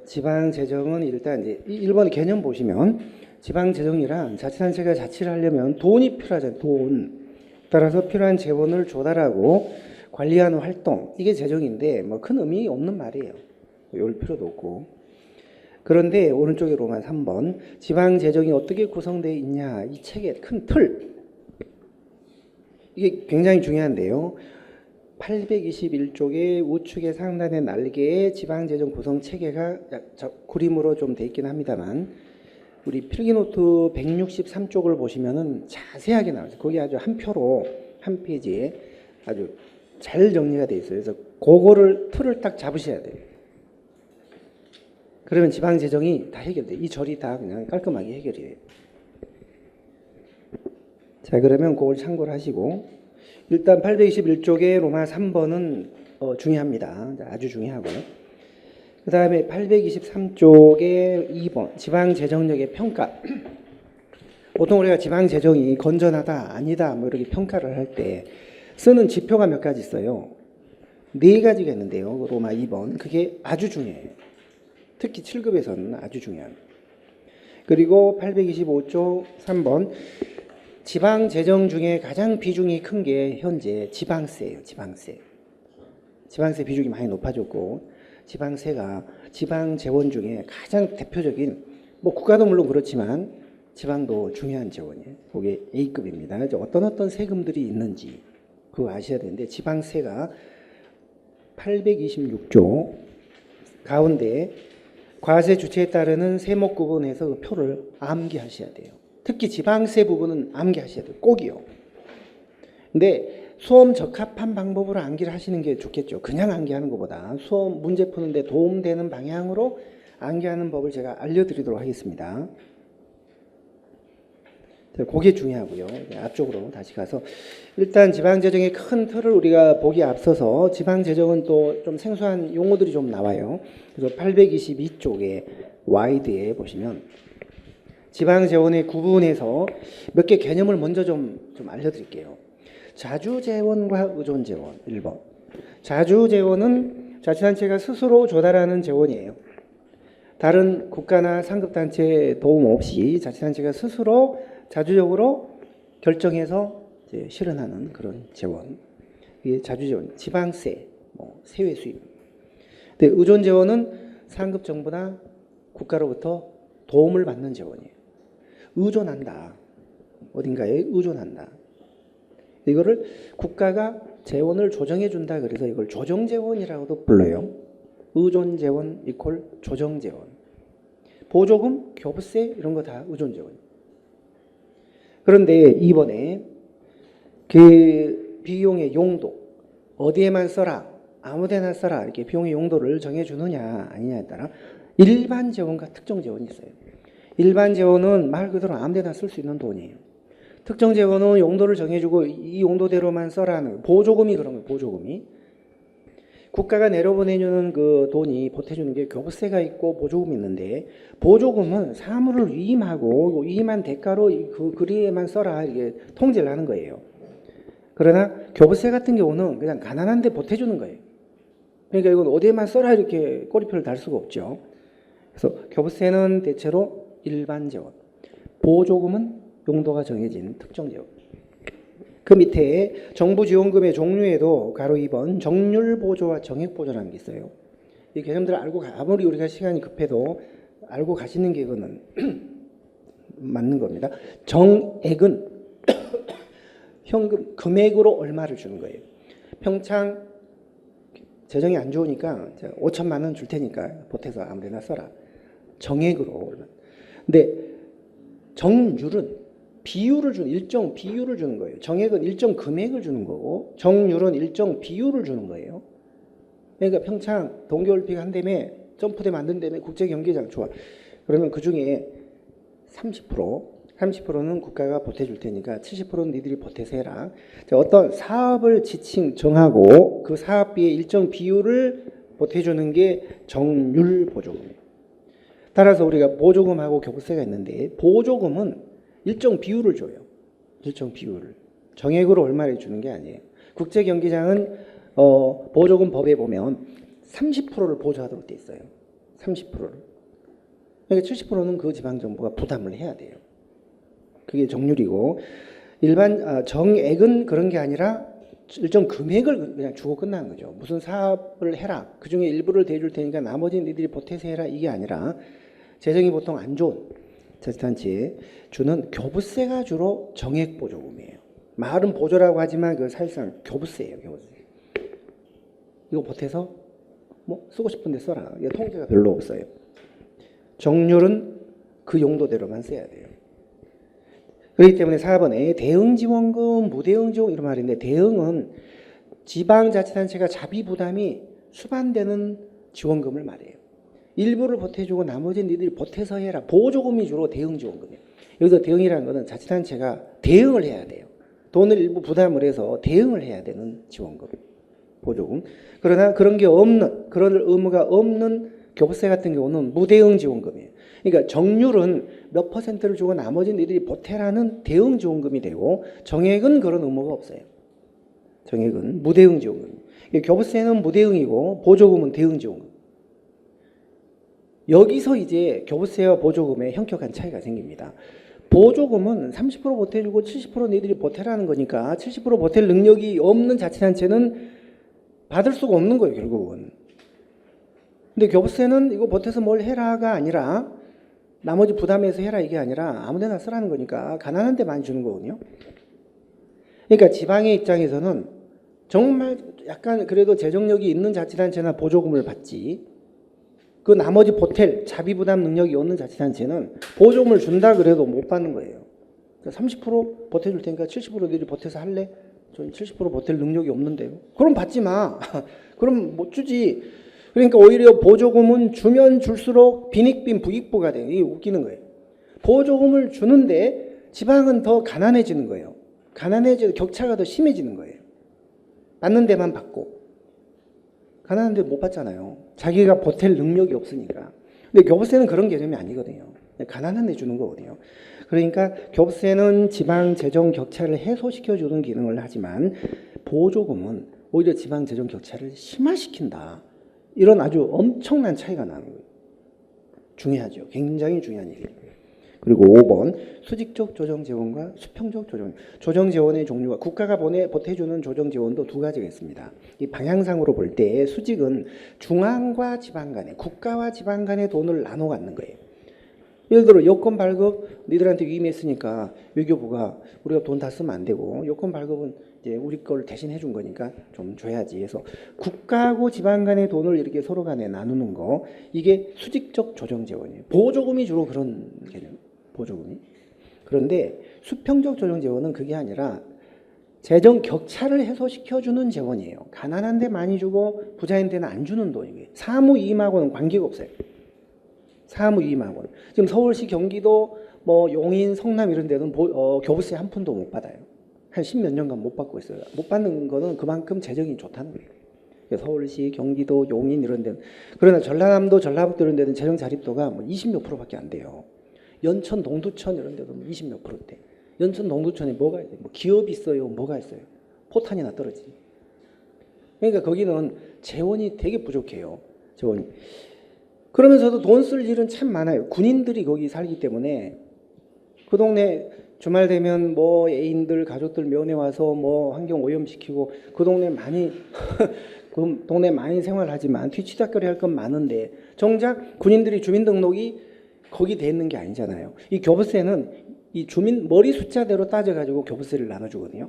지방 재정은 일단 이제 1번 개념 보시면 지방 재정이란 자치단체가 자치를 하려면 돈이 필요하잖아요. 돈. 따라서 필요한 재원을 조달하고 관리하는 활동. 이게 재정인데 뭐 큰 의미 없는 말이에요. 외울 필요도 없고. 그런데 오른쪽에 로마 3번 지방 재정이 어떻게 구성되어 있냐. 이 책의 큰 틀. 이게 굉장히 중요한데요. 821쪽의 우측의 상단의 날개에 지방재정 구성 체계가 그림으로 좀 돼 있긴 합니다만 우리 필기노트 163쪽을 보시면은 자세하게 나와요. 거기 아주 한 표로 한 페이지에 아주 잘 정리가 돼 있어요. 그래서 그거를 틀을 딱 잡으셔야 돼요. 그러면 지방재정이 다 해결돼요. 이 절이 다 그냥 깔끔하게 해결이 돼요. 자, 그러면 그걸 참고를 하시고 일단 821쪽의 로마 3번은 중요합니다. 아주 중요하고 그 다음에 823쪽의 2번 지방재정력의 평가. 보통 우리가 지방재정이 건전하다 아니다 뭐 이렇게 평가를 할 때 쓰는 지표가 몇 가지 있어요. 4가지가 있는데요. 로마 2번 그게 아주 중요해요. 특히 7급에서는 아주 중요합니다. 그리고 825쪽 3번 지방 재정 중에 가장 비중이 큰 게 현재 지방세예요. 지방세 비중이 많이 높아졌고 지방세가 지방 재원 중에 가장 대표적인 뭐 국가도 물론 그렇지만 지방도 중요한 재원이에요. 그게 A급입니다. 어떤 세금들이 있는지 그거 아셔야 되는데 지방세가 826조 가운데 과세 주체에 따르는 세목 구분에서 그 표를 암기하셔야 돼요. 특히 지방세 부분은 암기하셔야 돼요. 꼭이요. 근데 수험 적합한 방법으로 암기를 하시는 게 좋겠죠. 그냥 암기하는 것보다 수험 문제 푸는데 도움되는 방향으로 암기하는 법을 제가 알려드리도록 하겠습니다. 그게 중요하고요. 앞쪽으로 다시 가서 일단 지방재정의 큰 틀을 우리가 보기 앞서서 지방재정은 또 좀 생소한 용어들이 좀 나와요. 그래서 822쪽에 와이드에 보시면 지방재원의 구분에서 몇 개 개념을 먼저 좀 알려드릴게요. 자주재원과 의존재원 1번. 자주재원은 자치단체가 스스로 조달하는 재원이에요. 다른 국가나 상급단체 도움 없이 자치단체가 스스로 자주적으로 결정해서 이제 실현하는 그런 재원. 이게 자주재원, 지방세, 세외 수입. 근데 의존재원은 상급정부나 국가로부터 도움을 받는 재원이에요. 의존한다. 어딘가에 의존한다. 이거를 국가가 재원을 조정해준다. 그래서 이걸 조정재원이라고도 불러요. 의존재원 이퀄 조정재원. 보조금, 교부세 이런 거 다 의존재원. 그런데 이번에 그 비용의 용도 어디에만 써라 아무데나 써라 이렇게 비용의 용도를 정해주느냐 아니냐에 따라 일반 재원과 특정 재원이 있어요. 일반 재원은 말 그대로 아무데나 쓸 수 있는 돈이에요. 특정 재원은 용도를 정해주고 이 용도대로만 써라는 보조금이 그런 거예요. 보조금이 국가가 내려보내주는 그 돈이 보태주는 게 교부세가 있고 보조금이 있는데 보조금은 사물을 위임하고 위임한 대가로 그 거리에만 써라 이게 통제를 하는 거예요. 그러나 교부세 같은 경우는 그냥 가난한데 보태주는 거예요. 그러니까 이건 어디에만 써라 이렇게 꼬리표를 달 수가 없죠. 그래서 교부세는 대체로 일반 재원, 보조금은 용도가 정해진 특정 재원. 그 밑에 정부 지원금의 종류에도 가로 2번 정률보조와 정액보조라는 게 있어요. 이 개념들을 알고 아무리 우리가 시간이 급해도 알고 가시는 게 이거는 맞는 겁니다. 정액은 현금 금액으로 얼마를 주는 거예요. 평창 재정이 안 좋으니까 5천만 원 줄 테니까 보태서 아무데나 써라. 정액으로. 근데 정률은 비율을 주는 일정 비율을 주는 거예요. 정액은 일정 금액을 주는 거고 정률은 일정 비율을 주는 거예요. 그러니까 평창 동계올림픽 한다음에 점프대 만든 다음에 국제 경기장 좋아. 그러면 그 중에 30%는 국가가 보태줄 테니까 70%는 니들이 보태서 해라. 어떤 사업을 지칭 정하고 그 사업비의 일정 비율을 보태주는 게 정률 보조금이에요. 따라서 우리가 보조금하고 교부세가 있는데 보조금은 일정 비율을 줘요. 일정 비율을. 정액으로 얼마를 주는 게 아니에요. 국제 경기장은 보조금 법에 보면 30%를 보조하도록 돼 있어요. 30%를. 그러니까 70%는 그 지방정부가 부담을 해야 돼요. 그게 정률이고, 정액은 그런 게 아니라 일정 금액을 그냥 주고 끝나는 거죠. 무슨 사업을 해라. 그 중에 일부를 대줄 테니까 나머지는 니들이 보태서 해라. 이게 아니라 재정이 보통 안 좋은 자치단체에 주는 교부세가 주로 정액 보조금이에요. 말은 보조라고 하지만 그 사실상 교부세예요. 교부세. 이거 보태서 뭐 쓰고 싶은데 써라. 이게 통계가 별로 없어요. 정률은 그 용도대로만 써야 돼요. 그렇기 때문에 4번에 대응지원금, 무대응지원금 이런 말인데, 대응은 지방자치단체가 자비 부담이 수반되는 지원금을 말해요. 일부를 보태주고 나머지는 니들이 보태서 해라. 보조금이 주로 대응지원금이에요. 여기서 대응이라는 것은 자치단체가 대응을 해야 돼요. 돈을 일부 부담을 해서 대응을 해야 되는 지원금, 보조금. 그러나 그런 게 없는, 그런 의무가 없는 교부세 같은 경우는 무대응 지원금이에요. 그러니까 정률은 몇 퍼센트를 주고 나머지는 니들이 보태라는 대응 지원금이 되고, 정액은 그런 의무가 없어요. 정액은 무대응 지원금. 교부세는 무대응이고 보조금은 대응 지원금. 여기서 이제 교부세와 보조금의 현격한 차이가 생깁니다. 보조금은 30% 보태주고 70% 니들이 보태라는 거니까 70% 보탤 능력이 없는 자치단체는 받을 수가 없는 거예요, 결국은. 근데 교부세는 이거 보태서 뭘 해라가 아니라, 나머지 부담해서 해라 이게 아니라 아무데나 쓰라는 거니까 가난한 데 많이 주는 거거든요. 그러니까 지방의 입장에서는 정말 약간 그래도 재정력이 있는 자치단체나 보조금을 받지, 그 나머지 보탤 자비 부담 능력이 없는 자치단체는 보조금을 준다 그래도 못 받는 거예요. 30% 보태줄 테니까 70%들이 보태서 할래? 저는 70% 보탤 능력이 없는데요. 그럼 받지 마. 그럼 못 주지. 그러니까 오히려 보조금은 주면 줄수록 빈익빈 부익부가 돼요. 이게 웃기는 거예요. 보조금을 주는데 지방은 더 가난해지는 거예요. 가난해지고 격차가 더 심해지는 거예요. 받는 데만 받고. 가난한 데 못 받잖아요. 자기가 보탤 능력이 없으니까. 근데 교부세는 그런 개념이 아니거든요. 가난한 데 주는 거거든요. 그러니까 교부세는 지방 재정 격차를 해소시켜주는 기능을 하지만 보조금은 오히려 지방 재정 격차를 심화시킨다. 이런 아주 엄청난 차이가 나는 거예요. 중요하죠. 굉장히 중요한 얘기예요. 그리고 5번 수직적 조정재원과 수평적 조정. 조정재원의 종류가 국가가 보태주는 조정재원도 두 가지가 있습니다. 이 방향상으로 볼 때 수직은 중앙과 지방 간에, 국가와 지방 간의 돈을 나눠 갖는 거예요. 예를 들어 여권 발급 니들한테 위임했으니까 외교부가 우리가 돈 다 쓰면 안 되고 여권 발급은 이제 우리 걸 대신 해준 거니까 좀 줘야지 해서 국가하고 지방 간의 돈을 이렇게 서로 간에 나누는 거, 이게 수직적 조정 재원이에요. 보조금이 주로 그런 개념, 보조금이. 그런데 수평적 조정 재원은 그게 아니라 재정 격차를 해소시켜주는 재원이에요. 가난한 데 많이 주고 부자인 데는 안 주는 돈이에요. 사무임하고는 관계가 없어요. 사무임하고는. 지금 서울시, 경기도, 뭐 용인, 성남 이런 데는 교부세 한 푼도 못 받아요. 한 10몇 년간 못 받고 있어요. 못 받는 거는 그만큼 재정이 좋다는 거예요. 서울시, 경기도, 용인 이런 데는. 그러나 전라남도, 전라북도 이런 데는 재정 자립도가 뭐 20몇 %밖에 안 돼요. 연천, 동두천 이런 데도 20몇 %대. 연천, 동두천에 뭐가 있어요? 뭐 기업이 있어요? 뭐가 있어요? 포탄이나 떨어지지. 그러니까 거기는 재원이 되게 부족해요. 재원이. 그러면서도 돈 쓸 일은 참 많아요. 군인들이 거기 살기 때문에 그 동네 주말 되면 뭐 애인들, 가족들 면회 와서 뭐 환경 오염시키고 그 동네 많이 그 동네 많이 생활하지만 뒤치다거리 할 건 많은데 정작 군인들이 주민등록이 거기 돼 있는 게 아니잖아요. 이 교부세는 이 주민 머리 숫자대로 따져가지고 교부세를 나눠주거든요.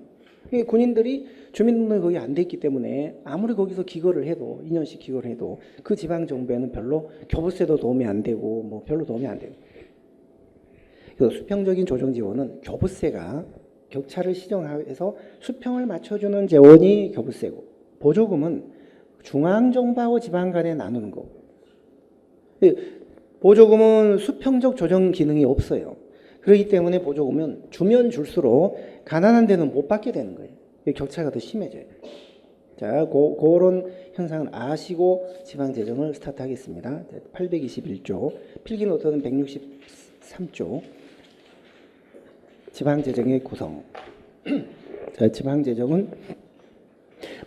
군인들이 주민등록이 거기 안 돼 있기 때문에 아무리 거기서 기거를 해도 2년씩 기거를 해도 그 지방 정부에는 별로 교부세도 도움이 안 되고 뭐 별로 도움이 안 돼요. 그래서 수평적인 조정 지원은 교부세가 격차를 시정해서 수평을 맞춰주는 재원이 교부세고, 보조금은 중앙 정부하고 지방 간에 나누는 거. 보조금은 수평적 조정 기능이 없어요. 그렇기 때문에 보조금은 주면 줄수록 가난한 데는 못 받게 되는 거예요. 격차가 더 심해져요. 자, 그런 현상을 아시고 지방 재정을 스타트하겠습니다. 821조, 필기노트는 163조. 지방 재정의 구성. 자, 지방 재정은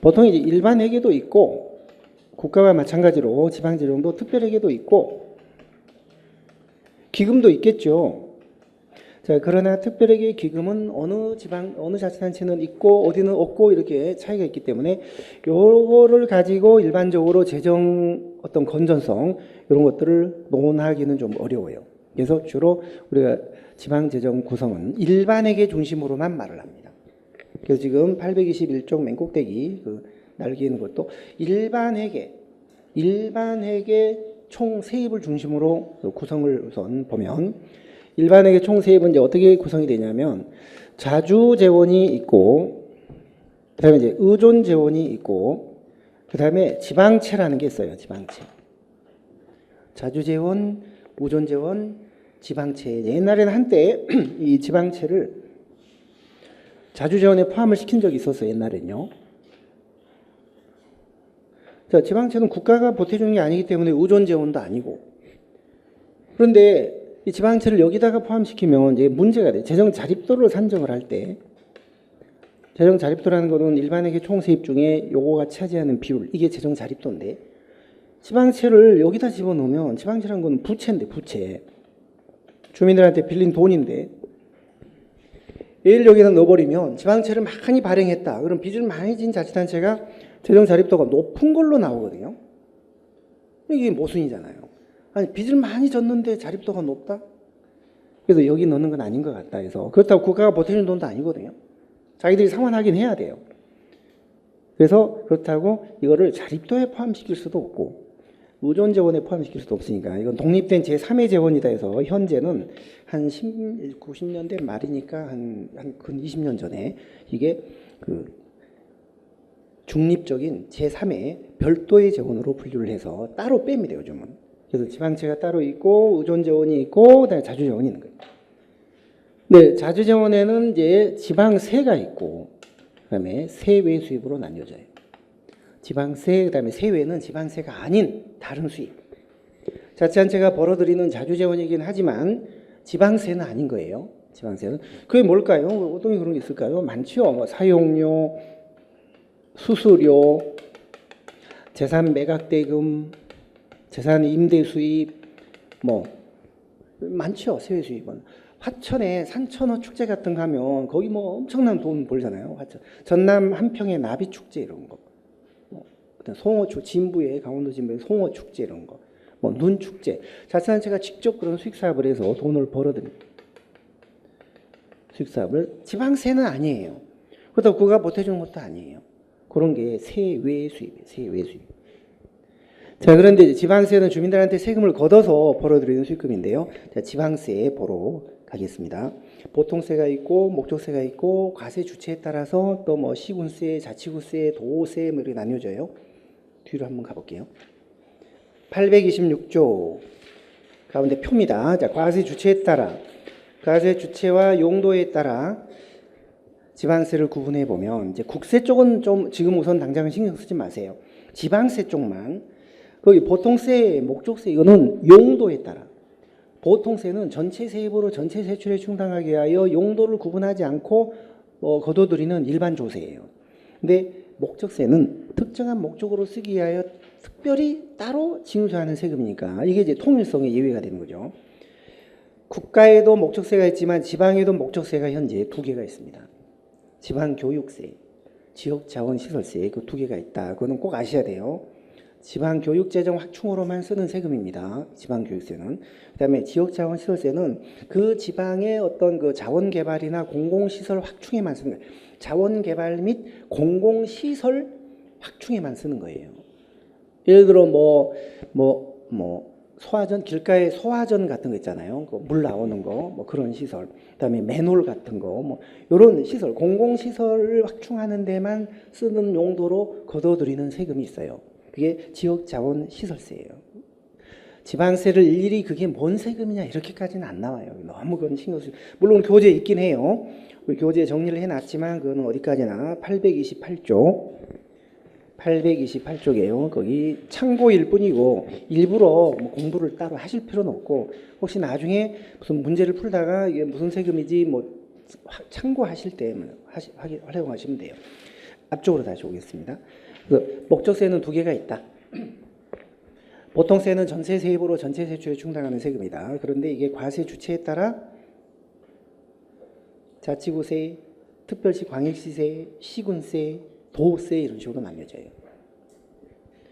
보통 이제 일반 회계도 있고 국가와 마찬가지로 지방재정도 특별회계도 있고 기금도 있겠죠. 자, 그러나 특별회계 기금은 어느 자치단체는 있고 어디는 없고 이렇게 차이가 있기 때문에 요거를 가지고 일반적으로 재정 어떤 건전성 이런 것들을 논하기는 좀 어려워요. 그래서 주로 우리가 지방재정 구성은 일반회계 중심으로만 말을 합니다. 그래서 지금 821쪽 맨 꼭대기 날개 있는 것도 일반회계 총 세입을 중심으로 구성을 우선 보면 일반회계 총 세입은 이제 어떻게 구성이 되냐면 자주재원이 있고 그다음에 이제 의존재원이 있고 그다음에 지방채라는 게 있어요. 지방채. 자주재원, 의존재원, 지방채. 옛날에는 한때 이 지방채를 자주재원에 포함을 시킨 적이 있었어요. 옛날에는요. 자, 지방채는 국가가 보태주는 게 아니기 때문에 의존재원도 아니고 그런데 이 지방채를 여기다가 포함시키면 이제 문제가 돼요. 재정 자립도를 산정을 할 때 재정 자립도라는 것은 일반회계 총 세입 중에 요거가 차지하는 비율 이게 재정 자립도인데 지방채를 여기다 집어넣으면 지방채라는 건 부채인데 부채 주민들한테 빌린 돈인데 얘를 여기다 넣어버리면 지방채를 많이 발행했다. 그럼 빚을 많이 진 자치단체가 재정 자립도가 높은 걸로 나오거든요. 이게 모순이잖아요. 아니 빚을 많이 졌는데 자립도가 높다? 그래서 여기 넣는 건 아닌 것 같다 해서 그렇다고 국가가 보태주는 돈도 아니거든요. 자기들이 상환하긴 해야 돼요. 그래서 그렇다고 이거를 자립도에 포함시킬 수도 없고 의존재원에 포함시킬 수도 없으니까 이건 독립된 제3의 재원이다 해서 현재는 한 90년대 말이니까 한 근 20년 전에 이게 중립적인 제3의 별도의 재원으로 분류를 해서 따로 뺍니다. 요즘은. 그래서 지방채가 따로 있고 의존재원이 있고 그다음에 자주재원이 있는 거예요. 네, 자주재원에는 이제 지방세가 있고 그다음에 세외 수입으로 나뉘어져요. 지방세 그다음에 세외는 지방세가 아닌 다른 수입. 자치단체가 벌어들이는 자주재원이긴 하지만 지방세는 아닌 거예요. 지방세는 그게 뭘까요? 어떤 그런 게 있을까요? 많죠. 뭐 사용료, 수수료, 재산 매각대금, 재산 임대 수입, 뭐 많죠. 세외 수입은 화천에 산천어 축제 같은 거 하면 거기 뭐 엄청난 돈 벌잖아요. 화천 전남 한평의 나비 축제 이런 거, 송어 진부의 강원도 진부의 송어 축제 이런 거, 뭐 눈 축제 자치단체가 직접 그런 수익 사업을 해서 돈을 벌어들입니다. 수익 사업을 지방세는 아니에요. 그렇다고 그가 보태주는 것도 아니에요. 그런 게 세외 수입이에요. 세외 수입. 자, 그런데 지방세는 주민들한테 세금을 걷어서 벌어들이는 수익금인데요. 자, 지방세 보러 가겠습니다. 보통세가 있고 목적세가 있고 과세 주체에 따라서 또 뭐 시군세, 자치구세, 도세 뭐 이렇게 나뉘어져요. 뒤로 한번 가볼게요. 826조 가운데 표입니다. 자, 과세 주체에 따라 과세 주체와 용도에 따라 지방세를 구분해 보면 이제 국세 쪽은 좀 지금 우선 당장은 신경 쓰지 마세요. 지방세 쪽만 거기 보통세, 목적세 이거는 용도에 따라 보통세는 전체 세입으로 전체 세출에 충당하게 하여 용도를 구분하지 않고 거둬들이는 일반 조세예요. 근데 목적세는 특정한 목적으로 쓰기 위하여 특별히 따로 징수하는 세금이니까 이게 이제 통일성의 예외가 되는 거죠. 국가에도 목적세가 있지만 지방에도 목적세가 현재 두 개가 있습니다. 지방교육세, 지역자원시설세 그 두 개가 있다. 그거는 꼭 아셔야 돼요. 지방교육재정 확충으로만 쓰는 세금입니다. 지방교육세는. 그다음에 지역자원시설세는 그 지방의 어떤 그 자원개발이나 공공시설 확충에만 쓰는 거예요. 자원개발 및 공공시설 확충에만 쓰는 거예요. 예를 들어 소화전, 길가에 소화전 같은 거 있잖아요. 물 나오는 거, 뭐 그런 시설. 그다음에 맨홀 같은 거, 뭐 이런 시설, 공공시설을 확충하는 데만 쓰는 용도로 걷어들이는 세금이 있어요. 그게 지역자원시설세예요. 지방세를 일일이 그게 뭔 세금이냐 이렇게까지는 안 나와요. 너무 그건 신경 쓰. 물론 교재에 있긴 해요. 우리 교재에 정리를 해놨지만 그거는 어디까지나 828쪽이에요. 거기 참고일 뿐이고 일부러 뭐 공부를 따로 하실 필요는 없고 혹시 나중에 무슨 문제를 풀다가 이게 무슨 세금이지 뭐 참고하실 때 활용하시면 돼요. 앞쪽으로 다시 오겠습니다. 그래서 목적세는 두 개가 있다. 보통세는 전세 세입으로 전체 세출에 충당하는 세금이다. 그런데 이게 과세 주체에 따라 자치구세, 특별시 광역시세, 시군세, 도세 이런 식으로 나뉘어져요.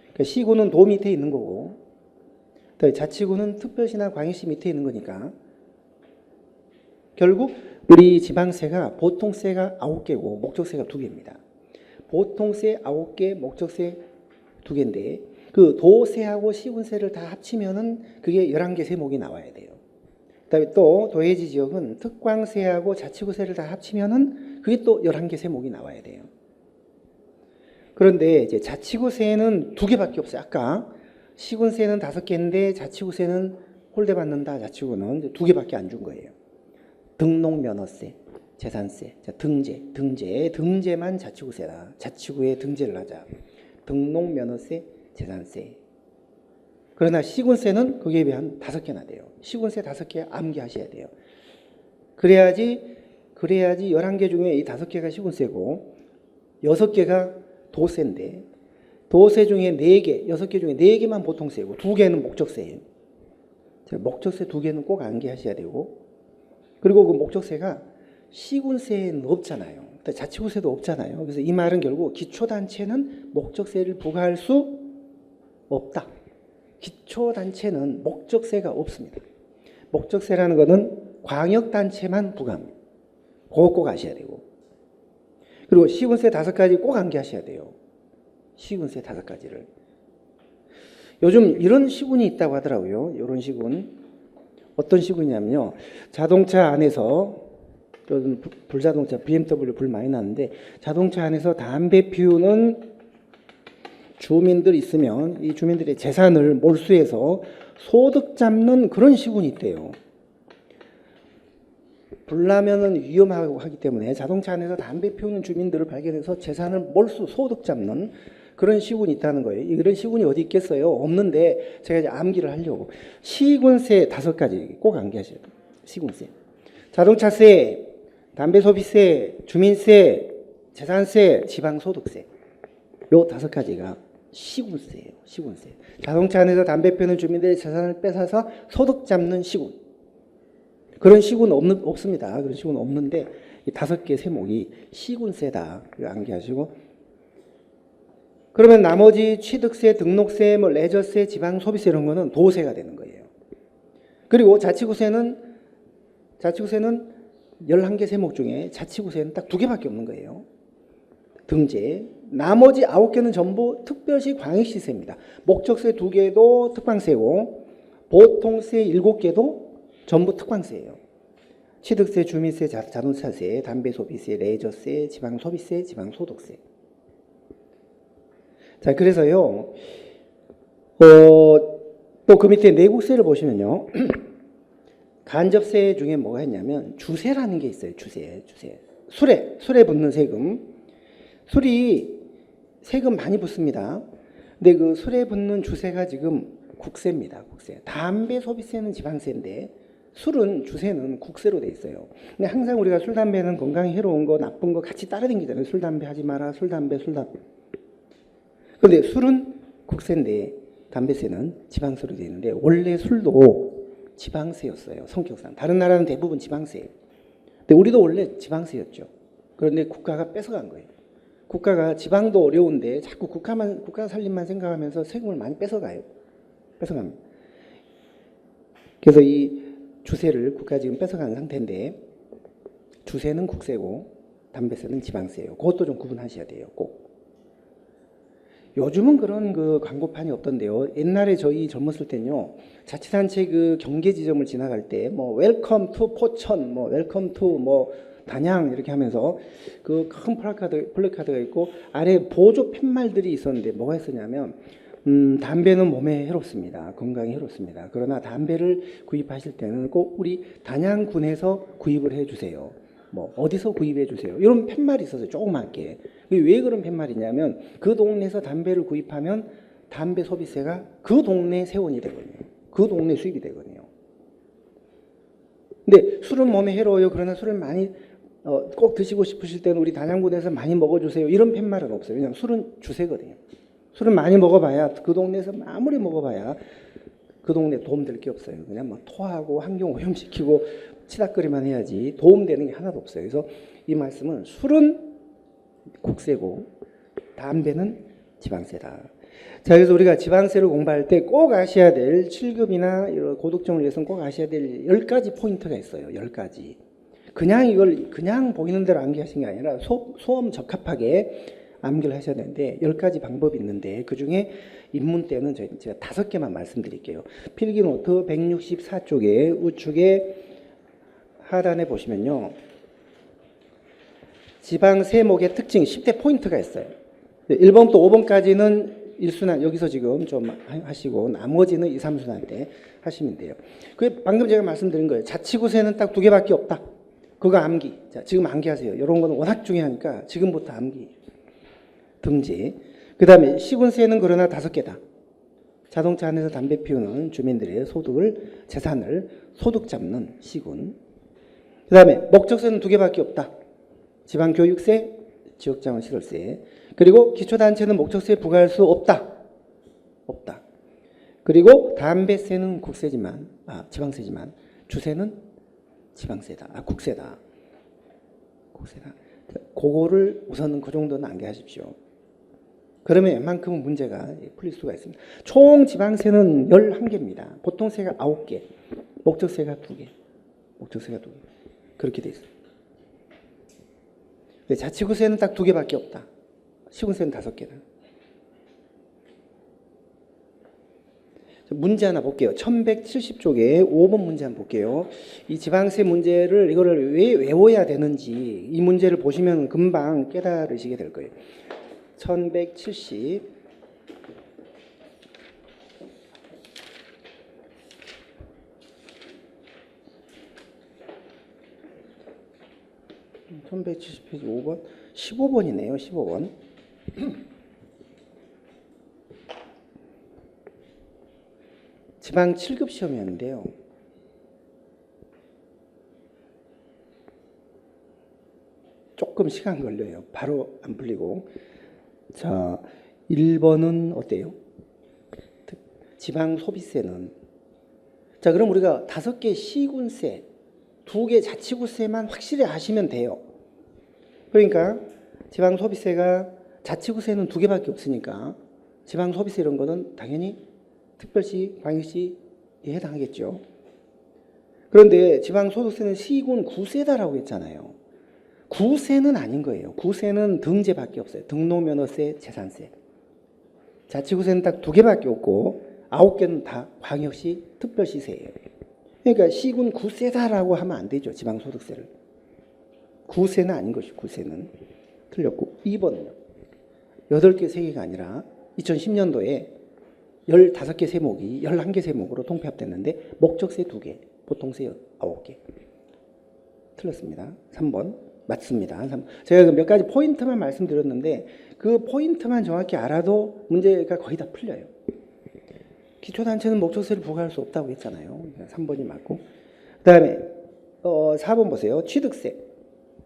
그러니까 시군은 도 밑에 있는 거고 자치구는 특별시나 광역시 밑에 있는 거니까 결국 우리 지방세가 보통세가 9개고 목적세가 2개입니다. 보통세 9개, 목적세 2개인데 그 도세하고 시군세를 다 합치면은 그게 11개 세목이 나와야 돼요. 그다음에 또 도해지 지역은 특광세하고 자치구세를 다 합치면은 그게 또 11개 세목이 나와야 돼요. 그런데 이제 자치구세는 2개밖에 없어요. 아까 시군세는 5개인데 자치구세는 홀대 받는다. 자치구는 2개밖에 안 준 거예요. 등록면허세, 재산세, 자, 등재만 자치구세다. 자치구에 등재를 하자. 등록면허세, 재산세. 그러나 시군세는 거기에 비해 한 5개나 돼요. 시군세 5개 암기하셔야 돼요. 그래야지 11개 중에 이 5개가 시군세고 6개가 도세인데 도세 중에 4개, 6개 중에 4개만 보통세고 2개는 목적세예요. 목적세 2개는 꼭 암기하셔야 되고 그리고 그 목적세가 시군세는 없잖아요. 자치구세도 없잖아요. 그래서 이 말은 결국 기초단체는 목적세를 부과할 수 없다. 기초단체는 목적세가 없습니다. 목적세라는 것은 광역단체만 부과합니다. 그거 꼭 아셔야 되고 그리고 시군세 5가지 꼭 암기하셔야 돼요. 시군세 5가지를. 요즘 이런 시군이 있다고 하더라고요. 이런 시군. 어떤 시군이냐면요. 자동차 안에서 불자동차 BMW 불 많이 나는데 자동차 안에서 담배 피우는 주민들 있으면 이 주민들의 재산을 몰수해서 소득 잡는 그런 시군이 있대요. 불나면은 위험하고 하기 때문에 자동차 안에서 담배 피우는 주민들을 발견해서 재산을 몰수 소득 잡는 그런 시군이 있다는 거예요. 이런 시군이 어디 있겠어요? 없는데 제가 이제 암기를 하려고 시군세 5가지 꼭 암기하셔야 돼요. 시군세, 자동차세, 담배소비세, 주민세, 재산세, 지방소득세 요 5가지가 시군세예요. 시군세. 자동차 안에서 담배 피우는 주민들의 재산을 뺏어서 소득 잡는 시군. 그런 시군은 없습니다. 그런 시군은 없는데 이 5개 세목이 시군세다. 이거 암기하시고 그러면 나머지 취득세, 등록세, 뭐 레저세, 지방소비세 이런 거는 도세가 되는 거예요. 그리고 자치구세는 11개 세목 중에 자치구세는 딱 2개밖에 없는 거예요. 등재. 나머지 9개는 전부 특별시 광역시세입니다. 목적세 2개도 특광세고 보통세 7개도 전부 특광세예요. 취득세, 주민세, 자동차세, 담배소비세, 레저세, 지방소비세, 지방소득세. 자, 그래서요, 또 그 밑에 내국세를 보시면요, 간접세 중에 뭐가 있냐면 주세라는 게 있어요. 주세. 술에 붙는 세금. 술이 세금 많이 붙습니다. 근데 그 술에 붙는 주세가 지금 국세입니다. 국세. 담배 소비세는 지방세인데 술은 주세는 국세로 돼 있어요. 근데 항상 우리가 술, 담배는 건강에 해로운 거, 나쁜 거 같이 따라다니잖아요. 술, 담배 하지 마라. 술, 담배. 그런데 술은 국세인데 담배세는 지방세로 돼 있는데 원래 술도 지방세였어요. 성격상. 다른 나라는 대부분 지방세예요. 근데 우리도 원래 지방세였죠. 그런데 국가가 뺏어간 거예요. 국가가 지방도 어려운데 자꾸 국가 살림만 생각하면서 세금을 많이 뺏어갑니다. 그래서 이 주세를 국가 지금 뺏어가는 상태인데 주세는 국세고 담배세는 지방세예요. 그것도 좀 구분하셔야 돼요. 꼭. 요즘은 그런 그 광고판이 없던데요. 옛날에 저희 젊었을 때는요. 자치단체 그 경계 지점을 지나갈 때 뭐 웰컴 투 포천, 뭐 웰컴 투 뭐 단양 이렇게 하면서 그 큰 플래카드가 있고 아래 보조 팻말들이 있었는데 뭐가 있었냐면 담배는 몸에 해롭습니다. 건강에 해롭습니다. 그러나 담배를 구입하실 때는 꼭 우리 단양군에서 구입을 해주세요. 뭐 어디서 구입해 주세요. 이런 팻말이 있었어요. 조그맣게. 왜 그런 팻말이냐면 그 동네에서 담배를 구입하면 담배 소비세가 그 동네 세원이 되거든요. 그 동네 수입이 되거든요. 근데 술은 몸에 해로워요. 그러나 술을 많이 꼭 드시고 싶으실 때는 우리 단양군에서 많이 먹어주세요. 이런 팻말은 없어요. 왜냐하면 술은 주세거든요. 술을 많이 먹어봐야 그 동네에서 아무리 먹어봐야 그 동네 도움될 게 없어요. 그냥 뭐 토하고 환경 오염시키고 치닥거리만 해야지 도움되는 게 하나도 없어요. 그래서 이 말씀은 술은 국세고 담배는 지방세다. 자, 그래서 우리가 지방세를 공부할 때 꼭 아셔야 될 7급이나 이런 고득점을 위해서는 꼭 아셔야 될 10가지 포인트가 있어요. 10가지. 그냥 이걸 그냥 보이는 대로 암기하신 게 아니라 소음 적합하게 암기를 하셔야 되는데 10가지 방법이 있는데 그중에 입문 때는 제가 5개만 말씀드릴게요. 필기노트 164쪽에 우측에 하단에 보시면요. 지방 세목의 특징 10대 포인트가 있어요. 1번부터 5번까지는 1순환 여기서 지금 좀 하시고 나머지는 2, 3순환 때 하시면 돼요. 그 방금 제가 말씀드린 거예요. 자치구세는 딱 2개밖에 없다. 그거 암기. 자, 지금 암기하세요. 이런 거는 워낙 중요하니까 지금부터 암기. 등지. 그 다음에 시군세는 그러나 5개다. 자동차 안에서 담배 피우는 주민들의 소득을 재산을 소득 잡는 시군. 그 다음에 목적세는 2개밖에 없다. 지방교육세, 지역자원시설세. 그리고 기초단체는 목적세 부과할 수 없다. 없다. 그리고 담배세는 국세지만, 지방세지만 주세는 지방세다. 국세다. 국세다. 그거를 우선은 그 정도는 암기하십시오. 그러면 웬만큼은 문제가 풀릴 수가 있습니다. 총 지방세는 11개입니다. 보통세가 9개, 목적세가 2개. 목적세가 2개. 그렇게 돼 있어요. 자치구세는 딱 2개밖에 없다. 시군세는 5개다. 문제 하나 볼게요. 1170쪽에 5번 문제 한번 볼게요. 이 지방세 문제를 이거를 왜 외워야 되는지 이 문제를 보시면 금방 깨달으시게 될 거예요. 1170 1170페이지 5번 15번이네요. 15번 지방 7급 시험이었는데요. 조금 시간 걸려요. 바로 안 풀리고. 자, 1번은 어때요? 지방 소비세는. 자, 그럼 우리가 5개 시군세, 2개 자치구세만 확실히 아시면 돼요. 그러니까 지방 소비세가 자치구세는 2개밖에 없으니까 지방 소비세 이런 거는 당연히 특별시, 광역시에 해당하겠죠. 그런데 지방소득세는 시군 구세다라고 했잖아요. 구세는 아닌 거예요. 구세는 등재밖에 없어요. 등록면허세, 재산세. 자치구세는 딱 2개밖에 없고 9개는 다 광역시, 특별시세예요. 그러니까 시군 구세다라고 하면 안 되죠. 지방소득세를. 구세는 아닌 것이죠. 구세는. 틀렸고 2번은요. 8개 세계가 아니라 2010년도에 15개 세목이 11개 세목으로 통폐합됐는데 목적세 2개, 보통세 9개. 틀렸습니다. 3번 맞습니다. 제가 몇 가지 포인트만 말씀드렸는데 그 포인트만 정확히 알아도 문제가 거의 다 풀려요. 기초단체는 목적세를 부과할 수 없다고 했잖아요. 3번이 맞고. 그 다음에 4번 보세요. 취득세,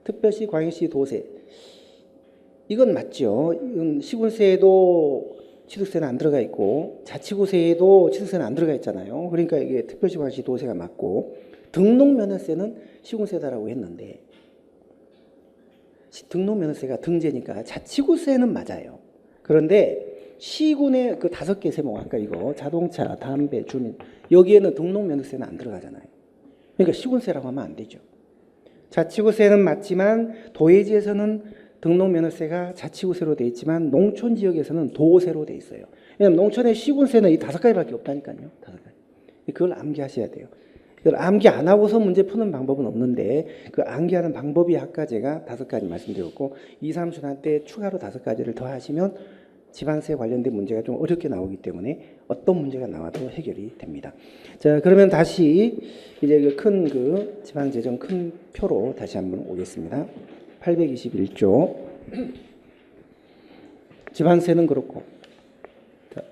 특별시, 광역시, 도세. 이건 맞죠. 이건 시군세에도 취득세는 안 들어가 있고 자치구세에도 취득세는 안 들어가 있잖아요. 그러니까 이게 특별시, 광역시, 도세가 맞고 등록면허세는 시군세다라고 했는데 등록면허세가 등재니까 자치구세는 맞아요. 그런데 시군의 그 5개 세목 아까 이거 자동차, 담배, 주민 여기에는 등록면허세는 안 들어가잖아요. 그러니까 시군세라고 하면 안 되죠. 자치구세는 맞지만 도해지에서는 등록면허세가 자치구세로 돼 있지만 농촌지역에서는 도세로 돼 있어요. 왜냐하면 농촌의 시군세는 이 5가지밖에 없다니까요. 5가지. 그걸 암기하셔야 돼요. 그걸 암기 안 하고서 문제 푸는 방법은 없는데 그 암기하는 방법이 아까 제가 5가지 말씀드렸고 2, 3순환 때 추가로 5가지를 더 하시면 지방세 관련된 문제가 좀 어렵게 나오기 때문에 어떤 문제가 나와도 해결이 됩니다. 자, 그러면 다시 이제 그 지방재정 큰 표로 다시 한번 오겠습니다. 821조 지방세는 그렇고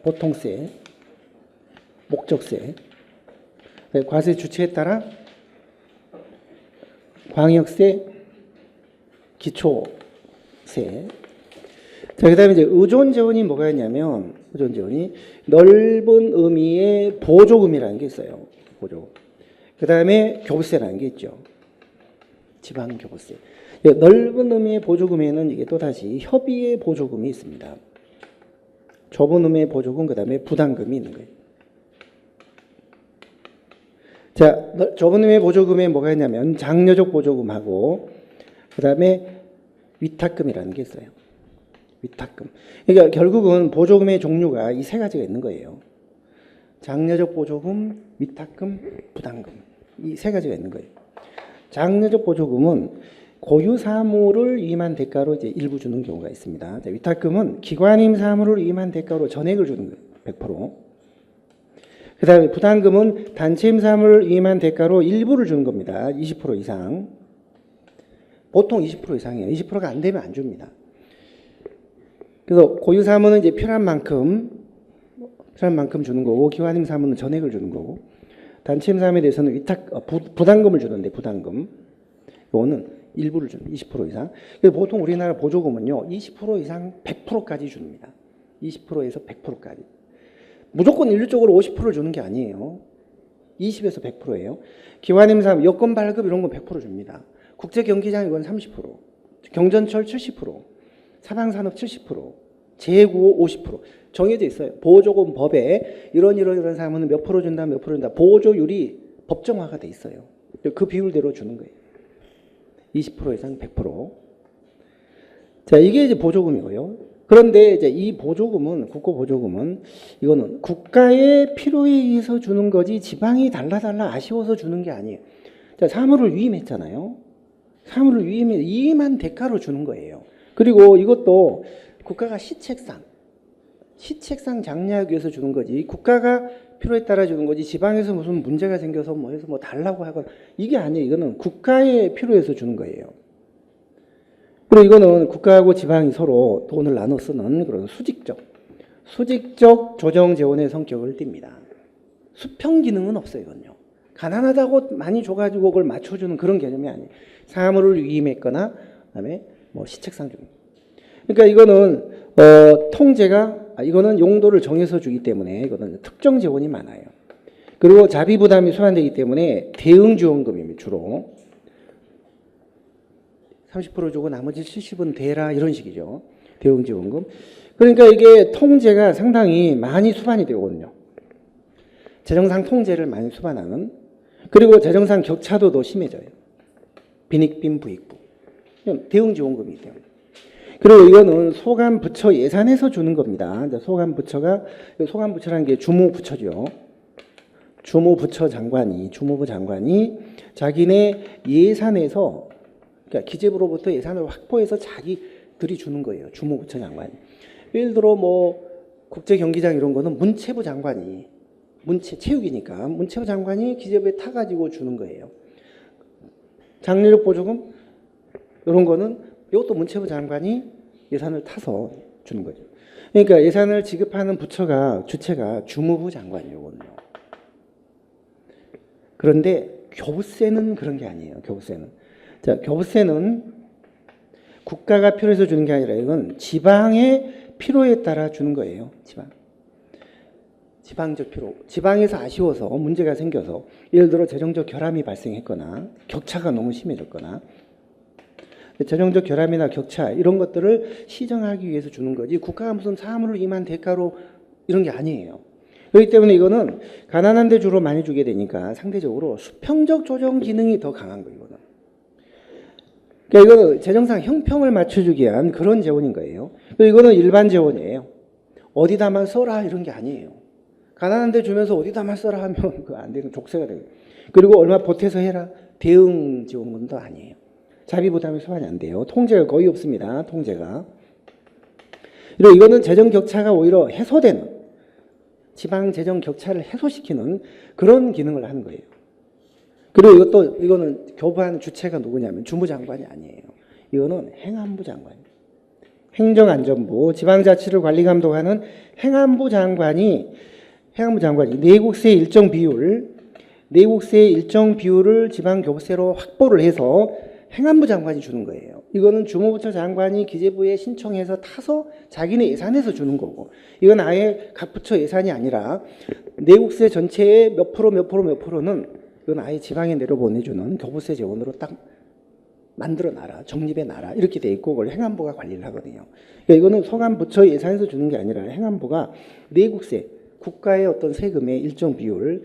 보통세, 목적세, 과세 주체에 따라 광역세, 기초세. 자, 그 다음에 이제 의존재원이 뭐가 있냐면, 의존재원이 넓은 의미의 보조금이라는 게 있어요. 보조금. 그 다음에 교부세라는 게 있죠. 지방교부세. 넓은 의미의 보조금에는 이게 또다시 협의의 보조금이 있습니다. 좁은 의미의 보조금, 그 다음에 부담금이 있는 거예요. 자, 좁은 의미의 보조금에 뭐가 있냐면 장려적 보조금하고 그 다음에 위탁금이라는 게 있어요. 위탁금. 그러니까 결국은 보조금의 종류가 이 세 가지가 있는 거예요. 장려적 보조금, 위탁금, 부담금. 이 세 가지가 있는 거예요. 장려적 보조금은 고유 사무를 위임한 대가로 이제 일부 주는 경우가 있습니다. 자, 위탁금은 기관임 사무를 위임한 대가로 전액을 주는 거예요. 100%. 그 다음에 부담금은 단체임 사무를 위임한 대가로 일부를 주는 겁니다. 20% 이상. 보통 20% 이상이에요. 20%가 안 되면 안 줍니다. 그래서 고유 사무는 이제 필요한 만큼 주는 거고, 기관임 사무는 전액을 주는 거고, 단체임 사무에 대해서는 부담금을 주는데, 부담금. 이거는 일부를 주는 20% 이상. 그래서 보통 우리나라 보조금은요, 20% 이상 100%까지 줍니다. 20%에서 100%까지. 무조건 일률적으로 50%를 주는 게 아니에요. 20에서 100%예요. 기관임 사무, 여권 발급 이런 건 100% 줍니다. 국제경기장 이건 30%, 경전철 70%, 사방산업 70%, 재구호 50% 정해져 있어요. 보조금 법에 이런 사무는 몇 프로 준다, 몇 프로 준다. 보조율이 법정화가 돼 있어요. 그 비율대로 주는 거예요. 20% 이상 100%. 자, 이게 이제 보조금이고요. 그런데 이제 이 보조금은, 국고 보조금은 이거는 국가의 필요에 의해서 주는 거지 지방이 달라 아쉬워서 주는 게 아니에요. 자, 사무를 위임했잖아요. 사무를 위임한 대가로 주는 거예요. 그리고 이것도 국가가 시책상 장려하기 위해서 주는 거지, 국가가 필요에 따라 주는 거지, 지방에서 무슨 문제가 생겨서 뭐 해서 뭐 달라고 하거나 이게 아니에요. 이거는 국가의 필요에서 주는 거예요. 그리고 이거는 국가하고 지방이 서로 돈을 나눠 쓰는 그런 수직적 조정 재원의 성격을 띱니다. 수평 기능은 없어요, 이건요. 가난하다고 많이 줘가지고 그걸 맞춰주는 그런 개념이 아니에요. 사무를 위임했거나 그다음에 뭐 시책상 주는. 그러니까 이거는 통제가 이거는 용도를 정해서 주기 때문에 이거는 특정 재원이 많아요. 그리고 자비 부담이 소환되기 때문에 대응 지원금입니다. 주로 30% 주고 나머지 70은 대라 이런 식이죠. 대응 지원금. 그러니까 이게 통제가 상당히 많이 수반이 되거든요. 재정상 통제를 많이 수반하는. 그리고 재정상 격차도 더 심해져요. 빈익빈 부익부. 대응 지원금이기 때문에. 그리고 이거는 소관 부처 예산에서 주는 겁니다. 소관 부처라는 게 주무부처죠. 주무부 장관이 자기네 예산에서, 그러니까 기재부로부터 예산을 확보해서 자기들이 주는 거예요. 주무부처 장관이. 예를 들어 뭐 국제경기장 이런 거는 문체부 장관이, 체육이니까 문체부 장관이 기재부에 타가지고 주는 거예요. 장려적 보조금 이런 거는 이것도 문체부 장관이 예산을 타서 주는 거죠. 그러니까 예산을 지급하는 주체가 주무부 장관이에요. 이거는요. 그런데 교부세는 그런 게 아니에요. 자, 교부세는 국가가 필요해서 주는 게 아니라 이건 지방의 필요에 따라 주는 거예요. 지방적 필요. 지방에서 아쉬워서 문제가 생겨서 예를 들어 재정적 결함이 발생했거나 격차가 너무 심해졌거나, 재정적 결함이나 격차 이런 것들을 시정하기 위해서 주는 거지 국가가 무슨 사무를 임한 대가로 이런 게 아니에요. 그렇기 때문에 이거는 가난한 데 주로 많이 주게 되니까 상대적으로 수평적 조정 기능이 더 강한 거예요. 그러니까 이거는 재정상 형평을 맞춰주기 위한 그런 재원인 거예요. 이거는 일반 재원이에요. 어디다만 써라 이런 게 아니에요. 가난한 데 주면서 어디다만 써라 하면 그거 안 되는 족쇄가 돼요. 그리고 얼마 보태서 해라 대응 지원금도 아니에요. 자비 부담이 소환이 안 돼요. 통제가 거의 없습니다. 통제가. 그리고 이거는 재정 격차가 오히려 해소되는, 지방 재정 격차를 해소시키는 그런 기능을 하는 거예요. 그리고 이거는 교부하는 주체가 누구냐면 주무장관이 아니에요. 이거는 행안부 장관이에요. 행정안전부, 지방자치를 관리 감독하는 행안부 장관이 내국세의 일정 비율을 지방교부세로 확보를 해서 행안부 장관이 주는 거예요. 이거는 주무부처 장관이 기재부에 신청해서 타서 자기네 예산에서 주는 거고, 이건 아예 각 부처 예산이 아니라 내국세 전체의 몇 프로 몇 프로 몇 프로는 이건 아예 지방에 내려보내주는 교부세 재원으로 딱 만들어 놔라, 정립해 놔라, 이렇게 돼 있고, 그걸 행안부가 관리를 하거든요. 그러니까 이거는 소관 부처 예산에서 주는 게 아니라 행안부가 내국세, 국가의 어떤 세금의 일정 비율,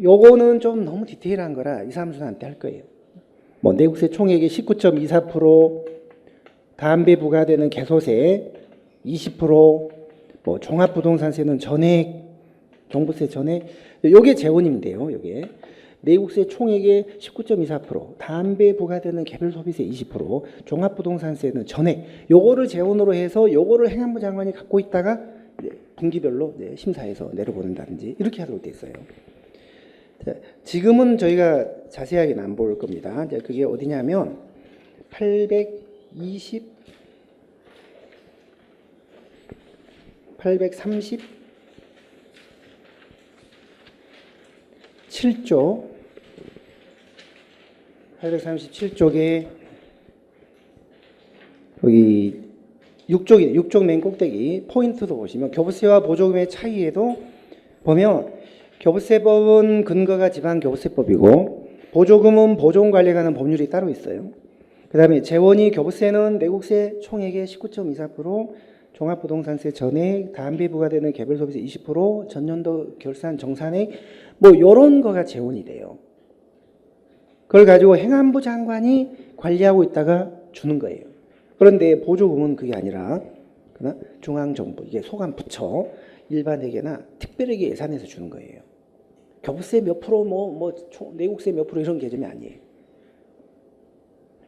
요거는 좀 너무 디테일한 거라 이사람순한테 할 거예요. 뭐 내국세 총액의 19.24%, 담배 부과되는 개소세 20%, 뭐 종합부동산세는 전액, 종부세 전액, 요게 재원인데요. 요게 내국세 총액의 19.24%, 담배 부과되는 개별 소비세 20%, 종합부동산세는 전액, 요거를 재원으로 해서 요거를 행안부 장관이 갖고 있다가 분기별로 심사해서 내려보낸다든지 이렇게 하도록 돼 있어요. 자, 지금은 저희가 자세하게는 안 볼 겁니다. 이제 그게 어디냐면 837쪽에 여기 6쪽 맨 꼭대기 포인트도 보시면 교부세와 보조금의 차이에도 보면 교부세법은 근거가 지방교부세법이고 보조금은 보조금 관리에 관한 법률이 따로 있어요. 그 다음에 재원이 교부세는 내국세 총액의 19.24%, 종합부동산세 전액, 담배 부과되는 개별소비세 20%, 전년도 결산 정산액, 뭐 이런 거가 재원이 돼요. 그걸 가지고 행안부 장관이 관리하고 있다가 주는 거예요. 그런데 보조금은 그게 아니라 중앙정부, 이게 소관 부처, 일반에게나 특별하게 예산에서 주는 거예요. 교부세 몇 프로, 내국세 몇 프로 이런 개념이 아니에요.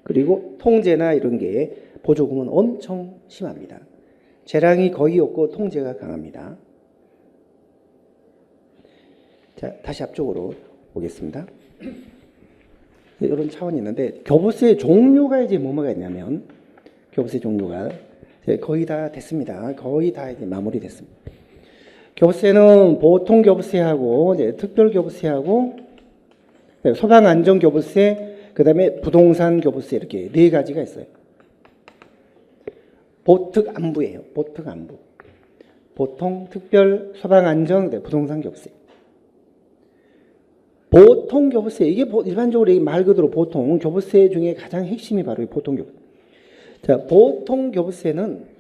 그리고 통제나 이런 게 보조금은 엄청 심합니다. 재량이 거의 없고 통제가 강합니다. 자, 다시 앞쪽으로 오겠습니다. 이런 차원이 있는데 교부세 종류가 이제 뭐가 있냐면 교부세 종류가 거의 다 됐습니다. 거의 다 이제 마무리됐습니다. 교부세는 보통 교부세하고 특별 교부세하고 소방 안전 교부세, 그다음에 부동산 교부세 이렇게 네 가지가 있어요. 보특안부예요. 보특안부. 보통, 특별, 소방 안전, 부동산 교부세. 보통 교부세, 이게 일반적으로 말 그대로 보통 교부세 중에 가장 핵심이 바로 보통 교부세. 자, 보통 교부세는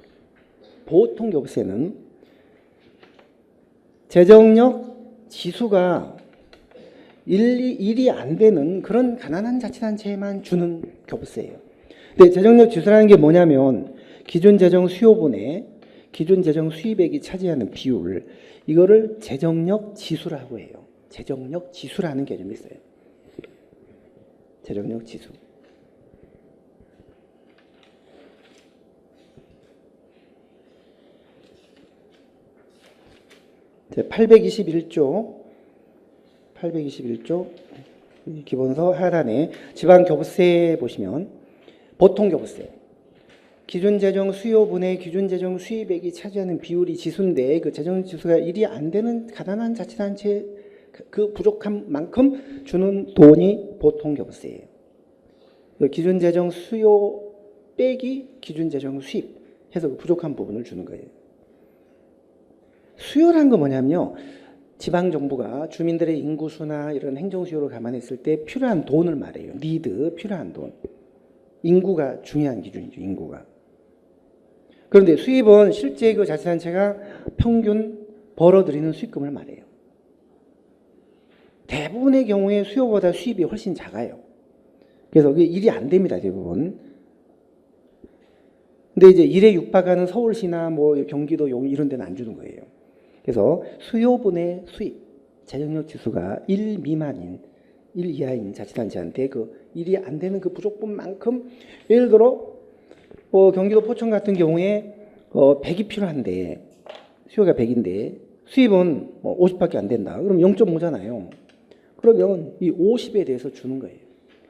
재정력 지수가 일이 안 되는 그런 가난한 자치단체에만 주는 교부세예요. 근데 재정력 지수라는 게 뭐냐면 기존 재정 수요분의 기존 재정 수입액이 차지하는 비율, 이거를 재정력 지수라고 해요. 재정력 지수라는 개념이 있어요. 재정력 지수. 제 821조 기본서 하단에 지방교부세 보시면 보통교부세, 기존재정 수요분의 기존재정 수입액이 차지하는 비율이 지수인데 그 재정지수가 1이 안 되는 가난한 자치단체 그 부족한 만큼 주는 돈이 보통교부세예요. 기존재정 수요 빼기 기존재정 수입 해서 그 부족한 부분을 주는 거예요. 수요란 건 뭐냐면요, 지방정부가 주민들의 인구수나 이런 행정수요를 감안했을 때 필요한 돈을 말해요. 니드, 필요한 돈. 인구가 중요한 기준이죠. 인구가. 그런데 수입은 실제 그 자치단체가 평균 벌어들이는 수익금을 말해요. 대부분의 경우에 수요보다 수입이 훨씬 작아요. 그래서 그게 일이 안 됩니다. 대부분. 근데 이제 일에 육박하는 서울시나 뭐 경기도 용 이런 데는 안 주는 거예요. 그래서 수요분의 수입, 재정력 지수가 1 미만인, 1 이하인 자치단체한테 그 일이 안 되는 그 부족분만큼, 예를 들어 경기도 포천 같은 경우에 100이 필요한데 수요가 100인데 수입은 50밖에 안 된다. 그럼 0.5잖아요. 그러면 이 50에 대해서 주는 거예요.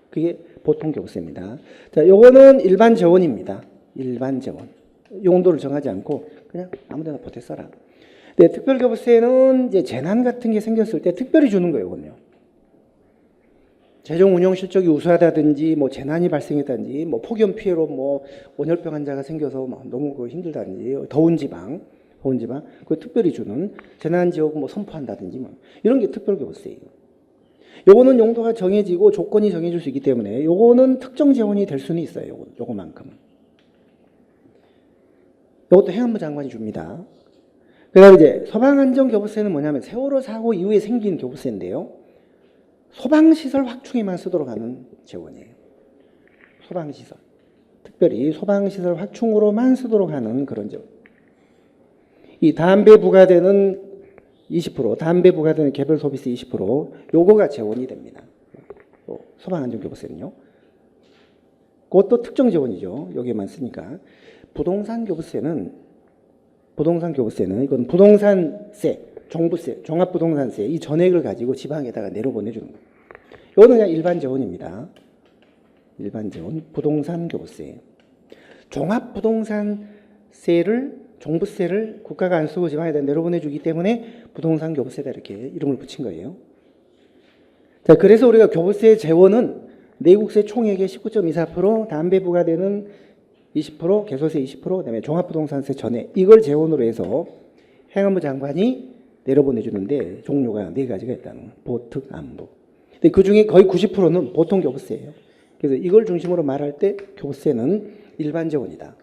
그게 보통 교부세입니다. 자, 요거는 일반 재원입니다. 일반 재원. 용도를 정하지 않고 그냥 아무데나 보태 써라. 네, 특별교부세는 이제 재난 같은 게 생겼을 때 특별히 주는 거예요, 이건요. 재정 운영 실적이 우수하다든지 뭐 재난이 발생했다든지 뭐 폭염 피해로 뭐 온열병 환자가 생겨서 막 너무 그 힘들다든지 더운 지방 그 특별히 주는 재난 지역 뭐 선포한다든지 뭐 이런 게 특별교부세예요. 요거는 용도가 정해지고 조건이 정해질 수 있기 때문에 요거는 특정 재원이 될 수는 있어요. 요거만큼은. 요것도 행안부 장관이 줍니다. 그다음에 이제 소방안전교부세는 뭐냐면 세월호 사고 이후에 생긴 교부세인데요. 소방시설 확충에만 쓰도록 하는 재원이에요. 소방시설. 특별히 소방시설 확충으로만 쓰도록 하는 그런 재원. 이 담배 부과되는 20%, 담배 부과되는 개별 소비세 20%, 요거가 재원이 됩니다. 소방안전교부세는요. 그것도 특정 재원이죠. 여기에만 쓰니까. 부동산 교부세는 이건 부동산세, 종부세, 종합부동산세 이 전액을 가지고 지방에다가 내려보내주는 거예요. 이거는 그냥 일반 재원입니다. 일반 재원, 부동산 교부세. 종합부동산세를 종부세를 국가가 안 쓰고 지방에다 내려보내주기 때문에 부동산 교부세다 이렇게 이름을 붙인 거예요. 자, 그래서 우리가 교부세 재원은 내국세 총액의 19.24%, 담배 부과되는 20%, 개소세 20%, 그다음에 종합부동산세 전액 이걸 재원으로 해서 행안부 장관이 내려보내주는데 종류가 네 가지가 있다는 거예요. 보특, 안부. 근데 그 중에 거의 90%는 보통 교부세예요. 그래서 이걸 중심으로 말할 때 교부세는 일반 재원이다.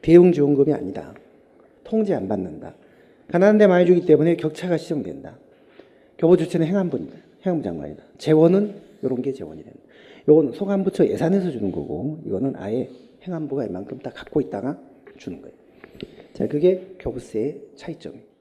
대응지원금이 아니다. 통제 안 받는다. 가난한 데 많이 주기 때문에 격차가 시정된다. 교부 주체는 행안부입니다. 행안부 장관이다. 재원은 이런 게 재원이 된다. 요거는 소관부처 예산에서 주는 거고 이거는 아예 행안부가 이만큼 딱 갖고 있다가 주는 거예요. 자, 그게 교부세의 차이점이에요.